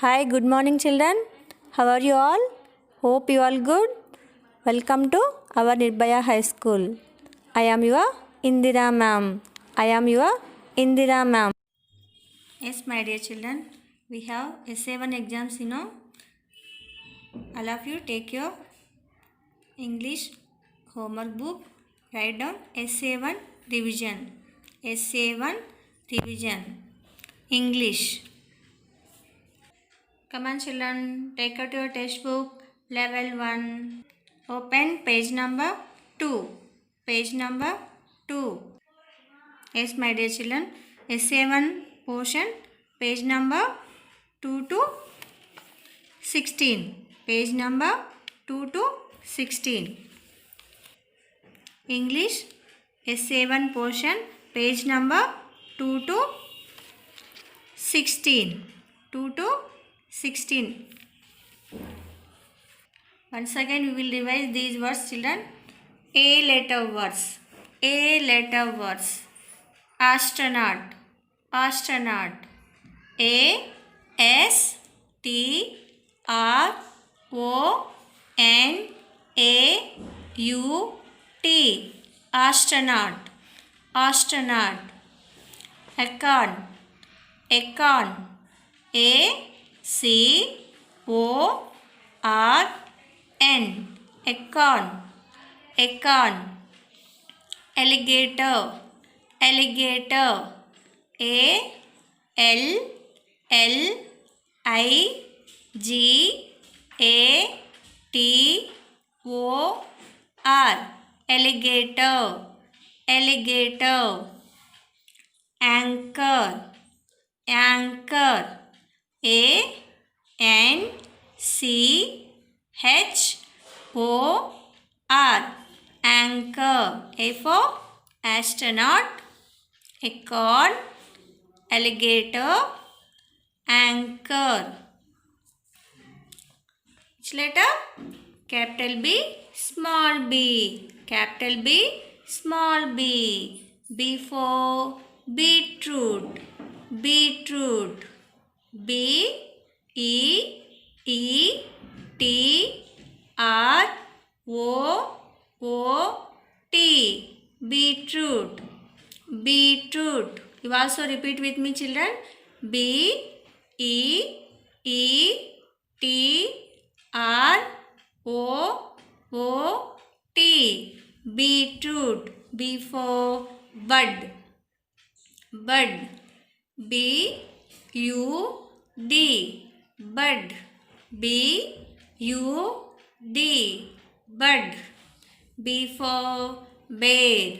Hi, good morning, children. How are you all? Hope you all good. Welcome to our Nirbhaya High School. I am your Indira ma'am. I am your Indira ma'am. Yes, my dear children, we have SA1 exams, All of you take your English homework book, write down SA1 revision. SA1 revision. English. Come on, children, take out your textbook, level 1. Open page number 2. Page number 2. Yes, my dear children, SA1 portion, page number 2 to 16. Page number 2 to 16. English, SA1 portion, page number 2 to 16. 2 to 16. Once again we will revise these words, children. A letter words. A letter words. Astronaut. Astronaut. A S T R O N A U T. Astronaut. Astronaut. Acorn. Acorn. A C O R N. Acorn. Acorn. Alligator. Alligator. A L L I G A T O R. Alligator. Alligator. Anchor. Anchor. A N C H O R. Anchor. A for astronaut, acorn, alligator, anchor. Which letter? Capital B, small b. Capital B, small b. B for beetroot. Beetroot. B E E T R O T. Beetroot. Beetroot. You also repeat with me, children. B E E T R O T. Beetroot. B for bud. Bud. B U D. Bud. B U D. Bud. B for bear.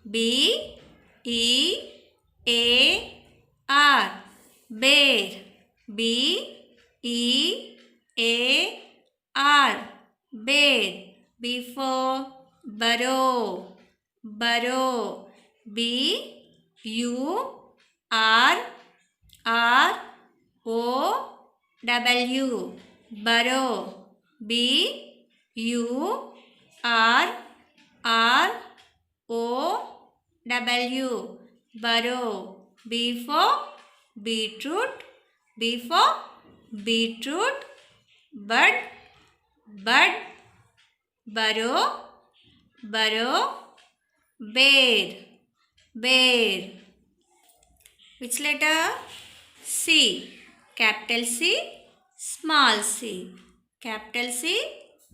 B E A R. Bear. B E A R. Bear. B for burrow. Burrow. B U R O W. Burrow. B U R O W. Burrow. B for beetroot. B for beetroot. Bud. Bud. Burrow. Burrow. Bear. Bear. Which letter? C. Capital C, small c. Capital C,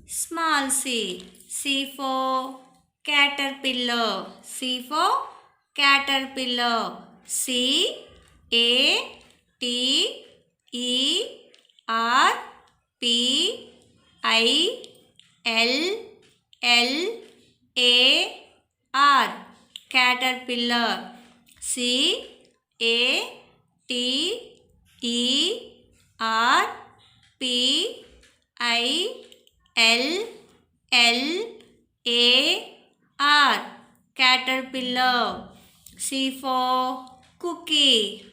small c. C for caterpillar. C for caterpillar. C A T E R P I L L A R. Caterpillar. C A T E R P I L L A R. Caterpillar. C for cookie.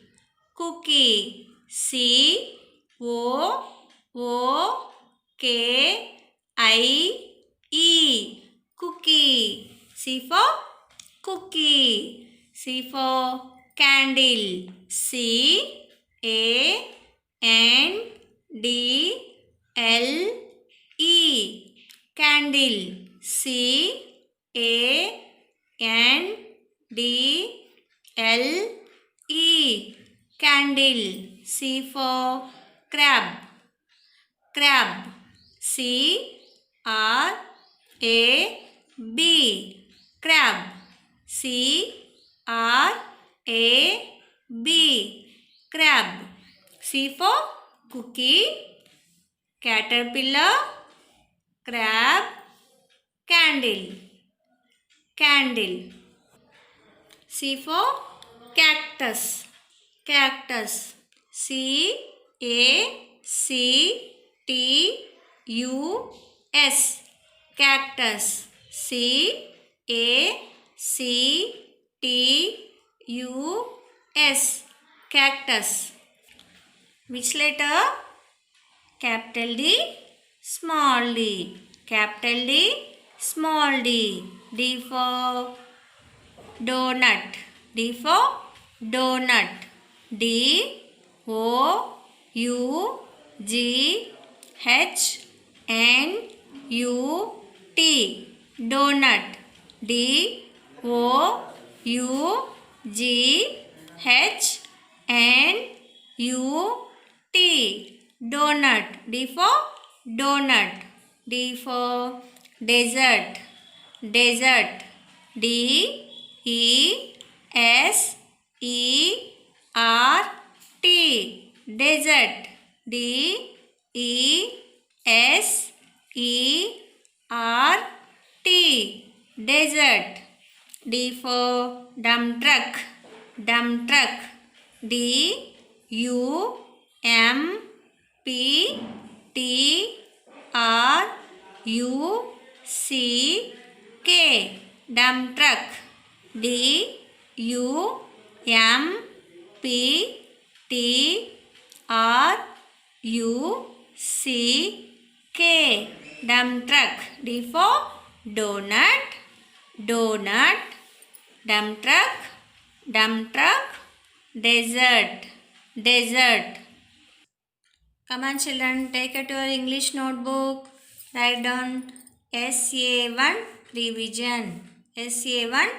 Cookie. C O K I E. Cookie. C for cookie. C for candle. C A N D L E candle. C A N D L E candle. C for crab. Crab. C R A B crab. C R A B crab. C for cookie, caterpillar, crab, candle. Candle. C for cactus. Cactus. C A C T U S cactus. C A C T U S cactus. Which letter? Capital D, small d. Capital D, small d. D for donut. D for donut. D O U G H N U T donut. D O U G H N U T donut. D for donut. D for desert. Desert. D E S E R T desert. D E S E R T desert. D for dump truck. Dump truck. D U M P T R U C K dump truck. D U M P T R U C K dump truck. D for donut. Donut. Dump truck. Dump truck. Desert. Desert. Come on children, take it to your English notebook. Write down SA1 revision. SA1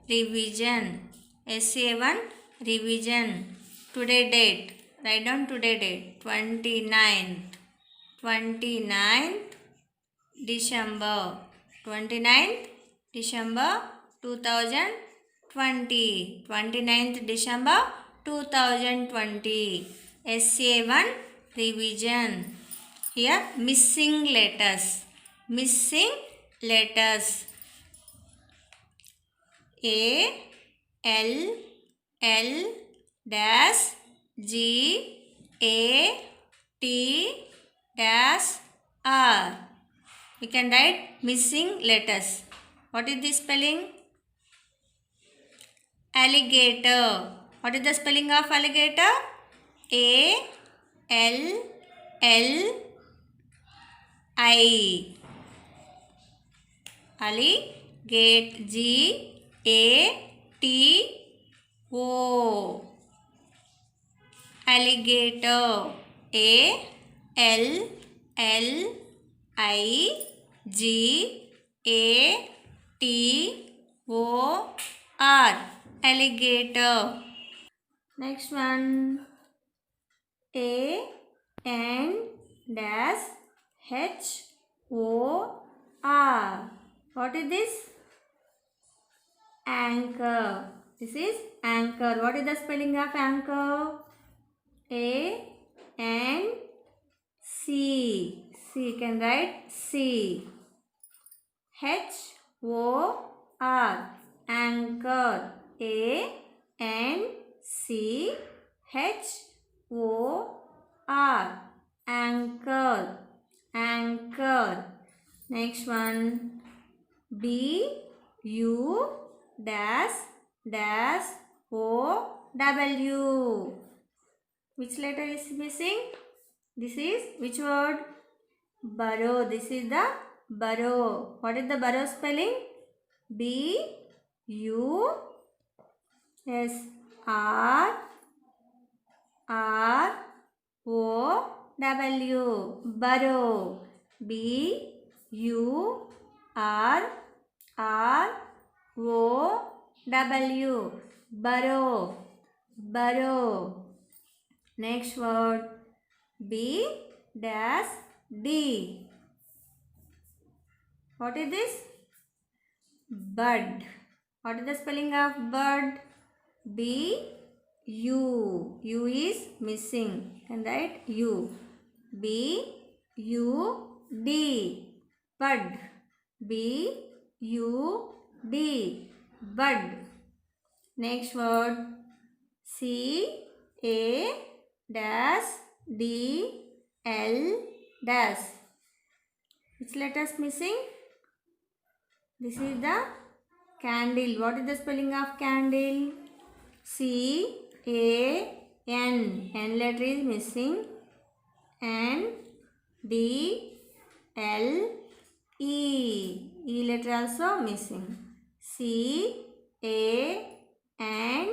revision. SA1 revision. Today date. Write down today date. 29th. 29th December. 29th December 2020. 29th December 2020. SA1 revision. Here missing letters. Missing letters. A L L dash G A T dash R. We can write missing letters. What is the spelling? Alligator. What is the spelling of alligator? A L L I. Alligator. G A T O. Alligator. A L L I G A T O R. Alligator. Next one. A N dash H O R. What is this? Anchor. This is anchor. What is the spelling of anchor? A N C. C, you can write C. H O R. Anchor. A N C H O R. Anchor. Anchor. Next one. B U dash dash O W. Which letter is missing? This is which word? Burrow. This is the burrow. What is the burrow spelling? B U S R R O W. Burrow. B U R R O W. Burrow. Burrow. Next word. B dash D. What is this? Bud. What is the spelling of bud? B U. U is missing. And write U. B U D. Bud. B U D. Bud. Next word. C A dash D L dash. Which letter is missing? This is the candle. What is the spelling of candle? C A N. N letter is missing. And D L E. E letter also missing. C A N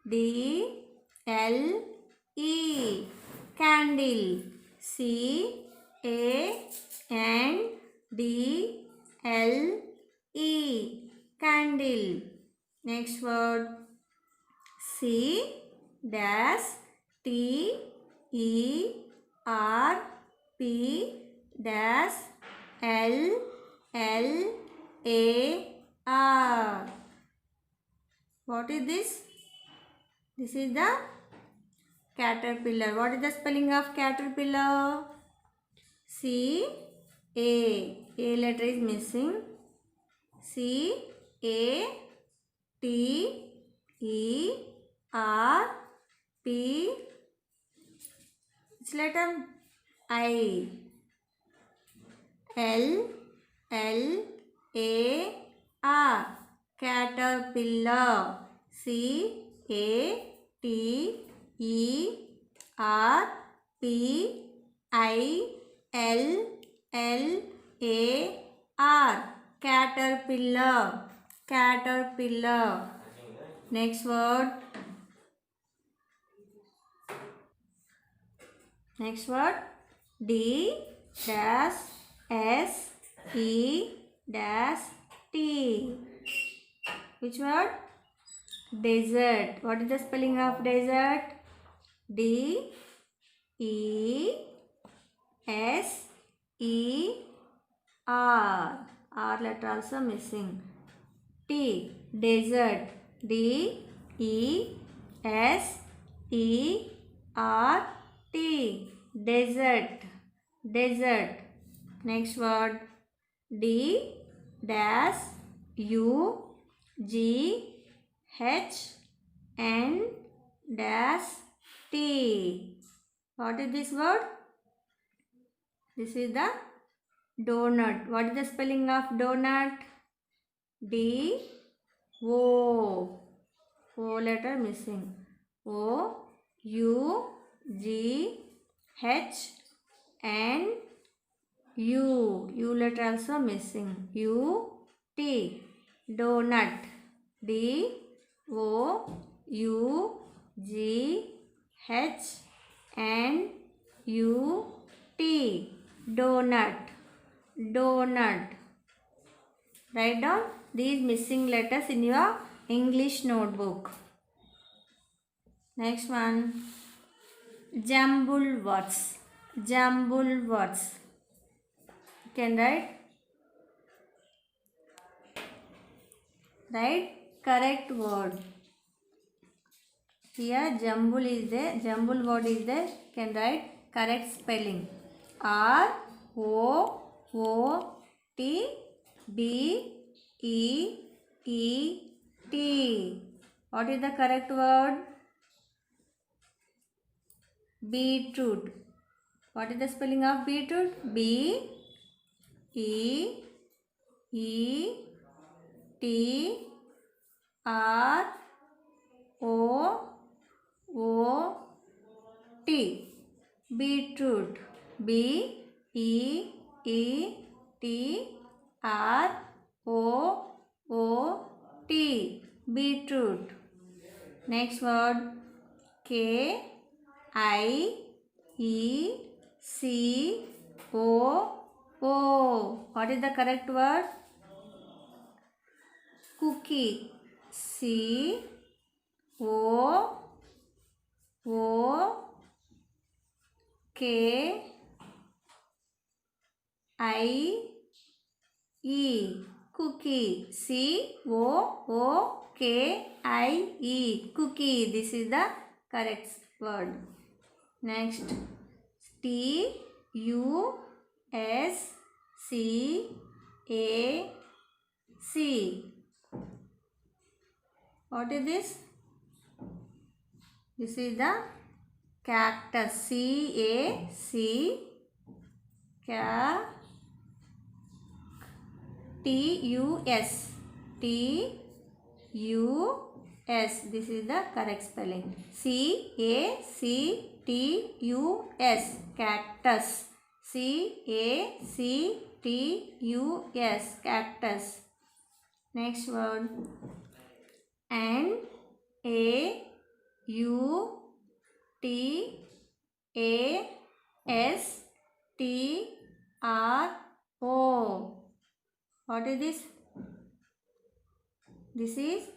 D L E. Candle. C A N D L E. Candle. Next word. C dash T E R P dash L L A R. What is this? This is the caterpillar. What is the spelling of caterpillar? C A. A letter is missing. C A T E R P. Which letter? I. L L A R. Caterpillar. C A T E R P I L L A R. Caterpillar. Caterpillar. Next word. Next word. D dash S E dash T. Which word? Desert. What is the spelling of desert? D E S E R. R letter also missing. T. Desert. D E S E R T. Desert. Desert. Next word. D dash U G H N dash T. What is this word? This is the donut. What is the spelling of donut? D O. O letter missing. O U G H N U. U letter also missing. U T. Donut. D O U G H N U T. Donut. Donut. Write down these missing letters in your English notebook. Next one. Jumble words. Jumble words. You can write correct word. Here jumble is there. Jumble word is there. You can write correct spelling. R O O T B E E T. What is the correct word? Beetroot. What is the spelling of beetroot? B E E T R O O T. Beetroot. B E E T R O O T. Beetroot. Next word. K I E C O O. What is the correct word? Cookie. C O O K I E. Cookie. C O O K I E. Cookie. This is the correct word. Next, T U S C A C. What is this? This is the cactus. C A C T U S. T U S. This is the correct spelling. C A C T U S. Cactus. C A C T U S. Cactus. Next word. N A U T A S T R O. What is this? This is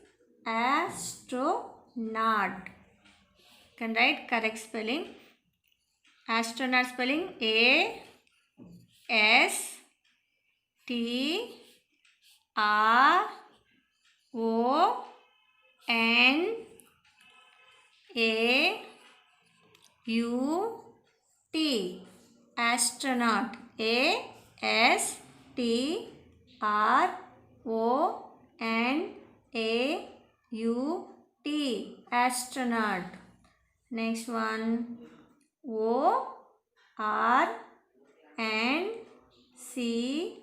astronaut. Can write correct spelling. Astronaut spelling A S T R O N A U T. Astronaut. A S T R O N A U T. Astronaut. Next one. O R N C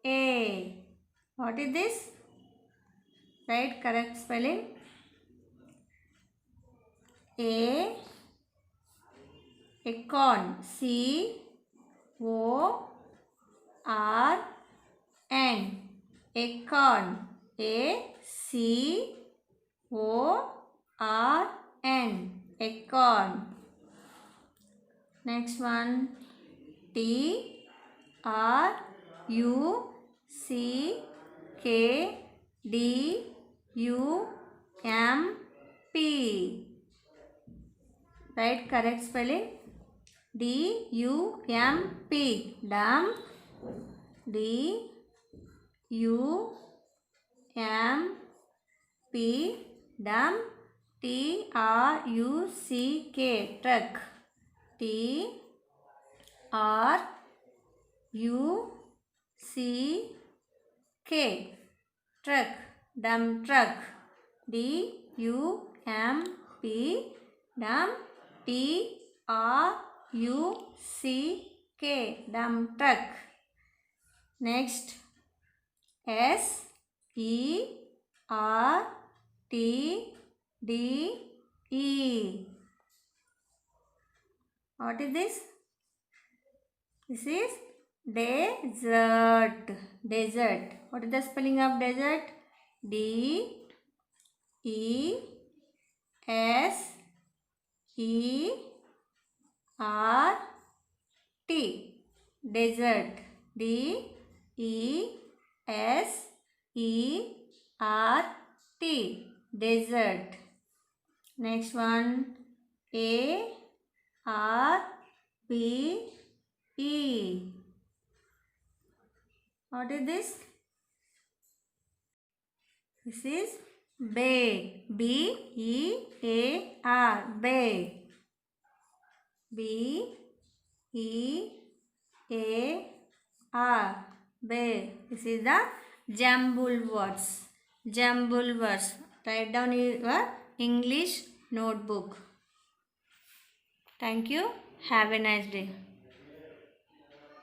A. What is this? Right, correct spelling. A acorn. C O R N. Acorn. A C O R N. Acorn. Next one. T R U C K D U M P. Right, correct spelling. D U M P. Dump. D U M P. Dump. T R U C K. Truck. T R U C K. Truck. Dump truck. D U M P. Dump. T R U C K. Dump truck. Next, S E R T D E. What is this? This is desert. Desert. What is the spelling of desert? D E S E R T. Desert. D E S E R T. Desert. Next one. A R B E. What is this? This is bear. B E A R. Bear. B E A R. Bear. This is the jumble words. Jumble words. Write down your English notebook. Thank you. Have a nice day.